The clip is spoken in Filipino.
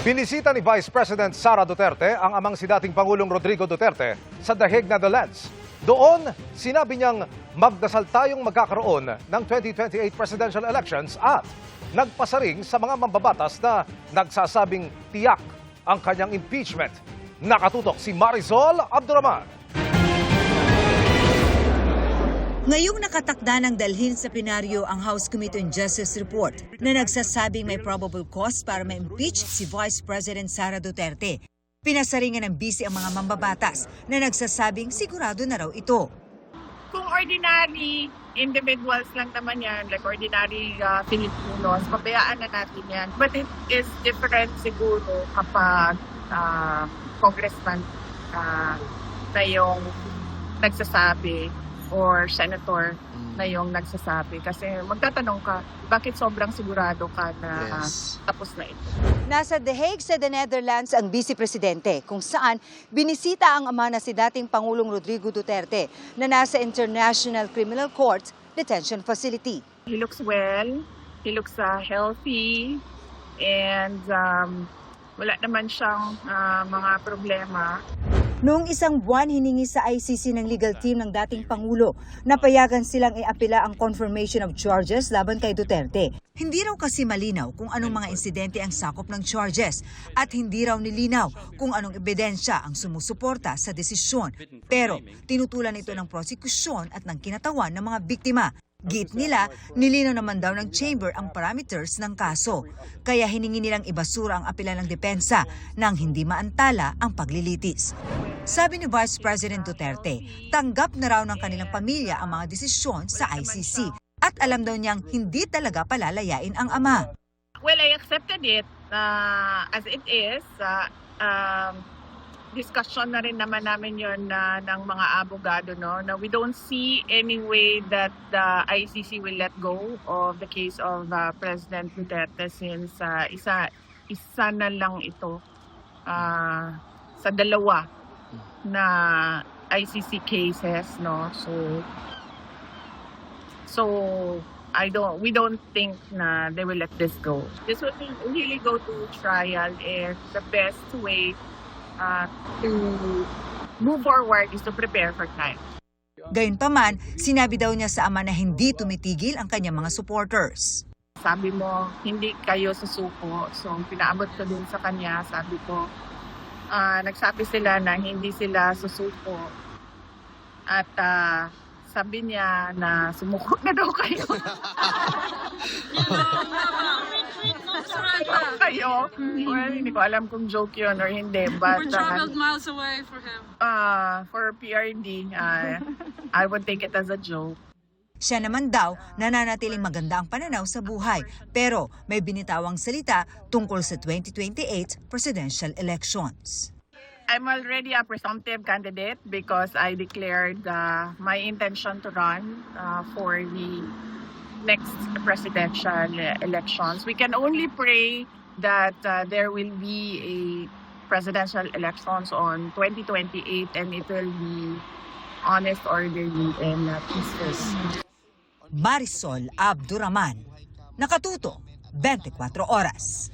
Binisita ni Vice President Sara Duterte ang amang si dating Pangulong Rodrigo Duterte sa The Hague, Netherlands. Doon, sinabi niyang magdasal tayong magkakaroon ng 2028 presidential elections at nagpasaring sa mga mambabatas na nagsasabing tiyak ang kanyang impeachment. Nakatutok si Marisol Abduraman. Ngayong nakatakda ng dalhin sa plenaryo ang House Committee on Justice report na nagsasabing may probable cause para ma-impeach si Vice President Sara Duterte. Pinasaringan ng busy ang mga mambabatas na nagsasabing sigurado na raw ito. Kung ordinary individuals lang naman yan, like ordinary Filipinos, pabayaan na natin yan. But it is different siguro kapag congressman na yung nagsasabi or senator na yung nagsasabi. Kasi magtatanong ka, bakit sobrang sigurado ka na tapos na ito? Nasa The Hague sa the Netherlands ang Vice Presidente kung saan binisita ang ama na si dating Pangulong Rodrigo Duterte na nasa International Criminal Court Detention Facility. He looks well, he looks healthy, and wala naman siyang mga problema. Noong isang buwan hiningi sa ICC ng legal team ng dating Pangulo na payagan silang iapila ang confirmation of charges laban kay Duterte. Hindi raw kasi malinaw kung anong mga insidente ang sakop ng charges at hindi raw nilinaw kung anong ebidensya ang sumusuporta sa desisyon. Pero tinutulan ito ng prosekusyon at ng kinatawan ng mga biktima. Git nila, nilinaw naman daw ng chamber ang parameters ng kaso. Kaya hiningi nilang ibasura ang apela ng depensa nang hindi maantala ang paglilitis. Sabi ni Vice President Duterte, tanggap na raw ng kanilang pamilya ang mga desisyon sa ICC at alam daw niyang hindi talaga palalayain ang ama. Well, I accepted it as it is. Discussion na rin naman namin yon ng mga abogado, no? Na we don't see any way that the ICC will let go of the case of President Duterte since isa na lang ito sa dalawa na ICC cases, no? So we don't think na they will let this go. This will really go to trial, and the best way to move forward is to prepare for time. Gayunpaman, sinabi daw niya sa ama na hindi tumitigil ang kanyang mga supporters. Sabi mo, hindi kayo susuko. So, pinaabot ko din sa kanya. Sabi ko, nagsabi sila na hindi sila susuko. At sabi niya na sumuko na daw kayo. Kayo. Well, hindi ko alam kung joke yun or hindi. But, We're traveled miles away for him. For PRD, I would take it as a joke. Siya naman daw nananatiling maganda ang pananaw sa buhay pero may binitawang salita tungkol sa 2028 presidential elections. I'm already a presumptive candidate because I declared my intention to run for the next presidential elections. We can only pray that there will be a presidential elections on 2028 and it will be honest, orderly, and peaceful. Marisol Abduraman, Nakatuto, 24 Oras.